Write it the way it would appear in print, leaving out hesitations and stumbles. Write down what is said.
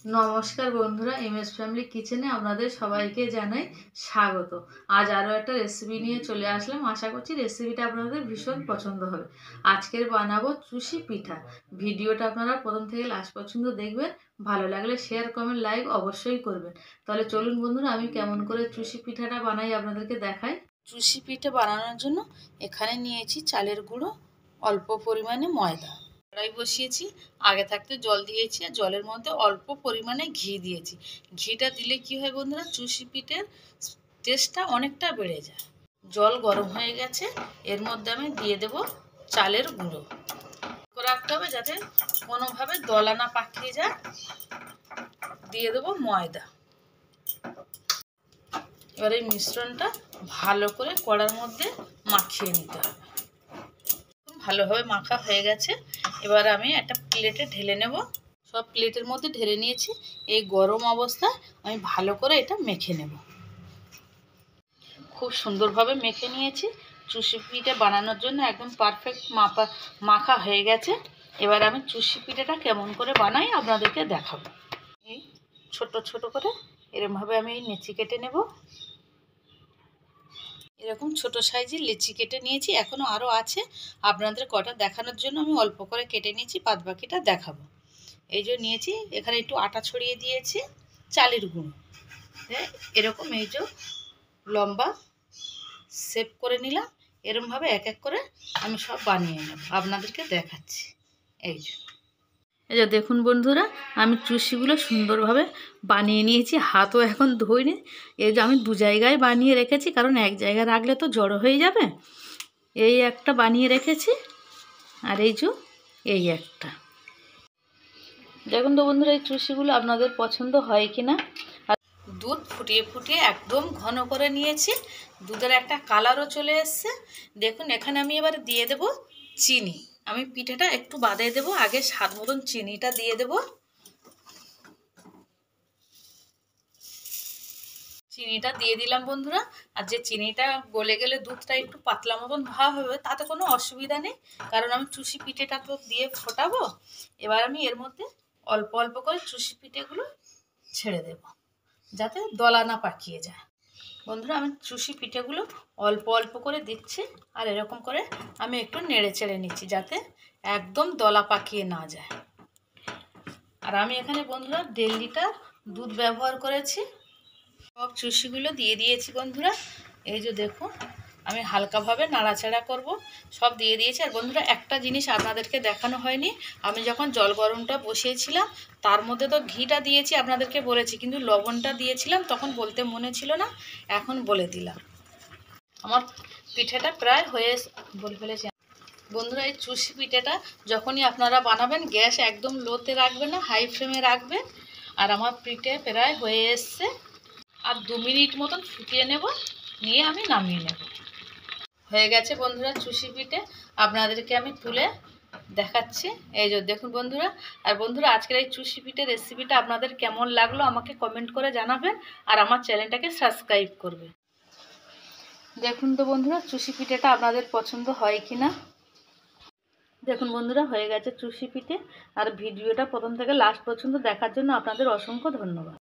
নমস্কার বন্ধুরা, MS family কিচেনে আপনাদের সবাইকে জানাই স্বাগত। আজ আরও একটা রেসিপি নিয়ে চলে আসলাম। আশা করছি রেসিপিটা আপনাদের ভীষণ পছন্দ হবে। আজকের বানাবো চুষি পিঠা। ভিডিওটা আপনারা প্রথম থেকে লাস্ট পর্যন্ত দেখবেন। ভালো লাগলে শেয়ার, কমেন্ট, লাইক অবশ্যই করবেন। তাহলে চলুন বন্ধুরা, আমি কেমন করে চুষি পিঠাটা বানাই আপনাদেরকে দেখাই। চুষি পিঠা বানানোর জন্য এখানে নিয়েছি চালের গুঁড়ো, অল্প পরিমাণে ময়দা। কড়াই বসিয়েছি, আগে থাকতে জল দিয়েছি, আর জলের মধ্যে অল্প পরিমাণে ঘি দিয়েছি। ঘিটা দিলে কি হয় বন্ধুরা, চুষি পিঠের টেস্টটা অনেকটা বেড়ে যায়। জল গরম হয়ে গেছে, এর মধ্যে আমি দিয়ে দেব চালের গুঁড়ো। রাখতে হবে যাতে কোনোভাবে দলা না পাকিয়ে যায়। দিয়ে দেবো ময়দা। এবার এই মিশ্রণটা ভালো করে কড়ার মধ্যে মাখিয়ে নিতে হবে। ভালোভাবে মাখা হয়ে গেছে, এবার আমি একটা প্লেটে ঢেলে নেব। সব প্লেটের মধ্যে ঢেলে নিয়েছি। এই গরম অবস্থায় আমি ভালো করে এটা মেখে নেব। খুব সুন্দরভাবে মেখে নিয়েছি। চুষি পিঠা বানানোর জন্য একদম পারফেক্ট মাখা হয়ে গেছে। এবার আমি চুষি পিঠাটা কেমন করে বানাই আপনাদেরকে দেখাবো। এই ছোট ছোট করে এরকমভাবে আমি লেচি কেটে নেব। এরকম ছোট সাইজের লেচি কেটে নিয়েছি, এখনও আরও আছে। আপনাদের কটা দেখানোর জন্য আমি অল্প করে কেটে নিয়েছি, বাদ বাকিটা দেখাবো। এই যে নিয়েছি, এখানে একটু আটা ছড়িয়ে দিয়েছি, চালের গুঁড়ো। এরকম এই যে লম্বা শেপ করে নিলাম। এরকমভাবে এক এক করে আমি সব বানিয়ে নেব, আপনাদেরকে দেখাচ্ছি। এই যে দেখুন বন্ধুরা, আমি চুষিগুলো সুন্দরভাবে বানিয়ে নিয়েছি। হাতও এখন ধুইনি। এই যে আমি দু জায়গায় বানিয়ে রেখেছি, কারণ এক জায়গায় রাখলে তো জড়ো হয়ে যাবে। এই একটা বানিয়ে রেখেছি, আর এই যে এই একটা। দেখুন তো বন্ধুরা, এই চুষিগুলো আপনাদের পছন্দ হয় কি না। আর দুধ ফুটিয়ে ফুটিয়ে একদম ঘন করে নিয়েছি। দুধের একটা কালারও চলে এসছে। দেখুন, এখানে আমি এবার দিয়ে দেব চিনি। আমি পিঠাটা একটু বাদে দেব, আগে স্বাদ মতন চিনিটা দিয়ে দেব। চিনিটা দিয়ে দিলাম বন্ধুরা। আর যে চিনিটা গলে গেলে দুধটা একটু পাতলা মতন ভাব হবে, তাতে কোনো অসুবিধা নেই, কারণ আমি চুষি পিঠেটা তো দিয়ে ফোটাবো। এবার আমি এর মধ্যে অল্প অল্প করে চুষি পিঠেগুলো ছেড়ে দেব, যাতে দলা না পাকিয়ে যায়। বন্ধুরা, আমি চুষি পিঠেগুলো অল্প অল্প করে দিচ্ছি, আর এরকম করে আমি একটু নেড়ে চেড়ে নিচ্ছি, যাতে একদম দলা পাকিয়ে না যায়। আর আমি এখানে বন্ধুরা 1.5 লিটার দুধ ব্যবহার করেছি। সব চুষিগুলো দিয়ে দিয়েছি বন্ধুরা। এই যে দেখুন, আমি হালকাভাবে নাড়াচাড়া করব। সব দিয়ে দিয়েছি। আর বন্ধুরা, একটা জিনিস আপনাদেরকে দেখানো হয়নি, আমি যখন জল গরমটা বসিয়েছিলাম তার মধ্যে তো ঘিটা দিয়েছি, আপনাদেরকে বলেছি, কিন্তু লবণটা দিয়েছিলাম তখন বলতে মনে ছিল না, এখন বলে দিলাম। আমার পিঠেটা প্রায় বলে ফেলেছি বন্ধুরা। এই চুষি পিঠেটা যখনই আপনারা বানাবেন, গ্যাস একদম লোতে রাখবেন না, হাই ফ্লেমে রাখবেন। আর আমার পিঠে প্রায় হয়ে এসছে। আর 2 মিনিট মতন ফুটিয়ে নেব, নিয়ে আমি নামিয়ে নেব। হয়ে গেছে বন্ধুরা চুষি পিঠে, আপনাদেরকে আমি তুলে দেখাচ্ছি। এই যে দেখুন বন্ধুরা। আর বন্ধুরা, আজকের এই চুষি পিঠে রেসিপিটা আপনাদের কেমন লাগলো আমাকে কমেন্ট করে জানাবেন, আর আমার চ্যানেলটাকে সাবস্ক্রাইব করবেন। দেখুন তো বন্ধুরা, চুষি পিঠেটা আপনাদের পছন্দ হয় কি না। দেখুন বন্ধুরা, হয়ে গেছে চুষি পিঠে। আর ভিডিওটা প্রথম থেকে লাস্ট পর্যন্ত দেখার জন্য আপনাদের অসংখ্য ধন্যবাদ।